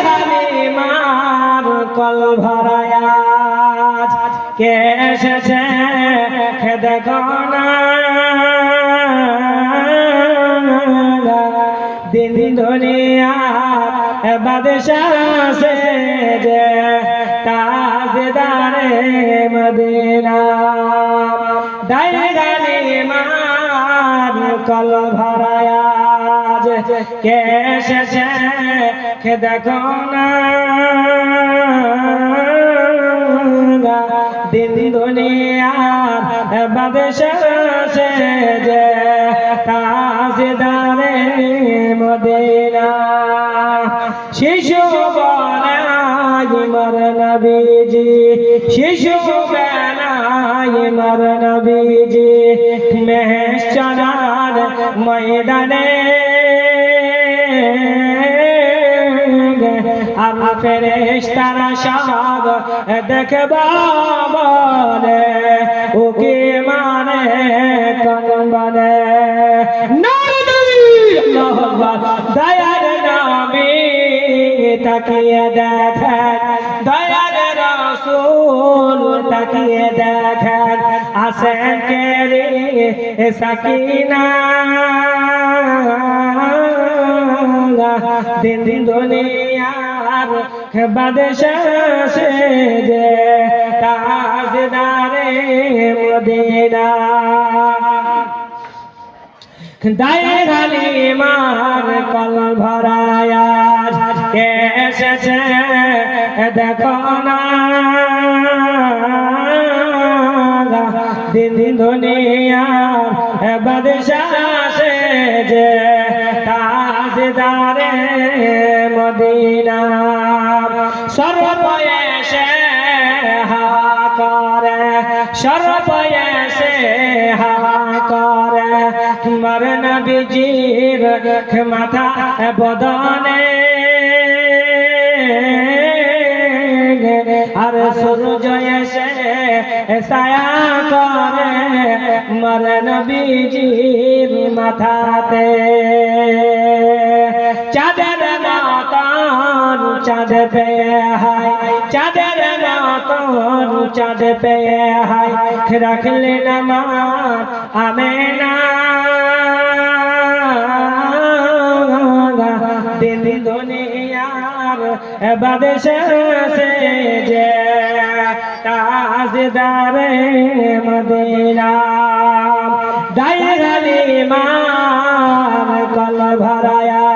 হালিমার call ভরায়া কে এসেছে দেখো না দিন দুনিয়া বাদশাহ সে যে তাজদারে মদিনা হালিমার কল ভরায়া কে এসেছে দেখো না দিন দুনিয়া বাদশাহ সে যে তাজদারে মদিনা শিশু বেলায় মর নবীজি শিশু বেলায় মর নবীজি মেহশরার ময়দানে আর ফেরেশতারা সব দেখবা বলে ওকে মানে কোন বলে দয়ার নবী তাকিয়ে দেখেন দয়ার রাসূল তাকিয়ে দেখেন আসেন কেরি সাকিনা দিন দুনিয়ার বাদশাহ সে যে তাজদারে মদিনা হালিমার কল ভরায়া কে এসেছে দেখো না দিন দুনিয়ার বাদশাহ সে যে তাজদারে মদিনা সর্ববয়সে হাহা করে সর্ববয়সে হাহা করে তোমার নবীজির মাথা বদনে আর সূর্য এসে ছায়া করে মর নবীজির মাথাতে চাঁদের মতন চাঁদ পে হায় চাঁদের মতন চাঁদ পে হায় রাখলে নামাজ আমেনা দিন দুনিয়ার বাদশাহ সে যে তাজদারে মদিনা হালিমার কল ভরায়া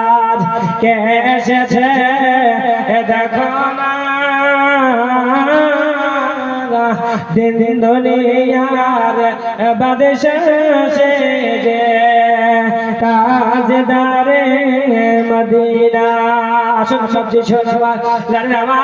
কে এসেছে দেখো না দিন দুনিয়ার বাদশাহ সে যে তাজদারে মদিনা সবজি শোনা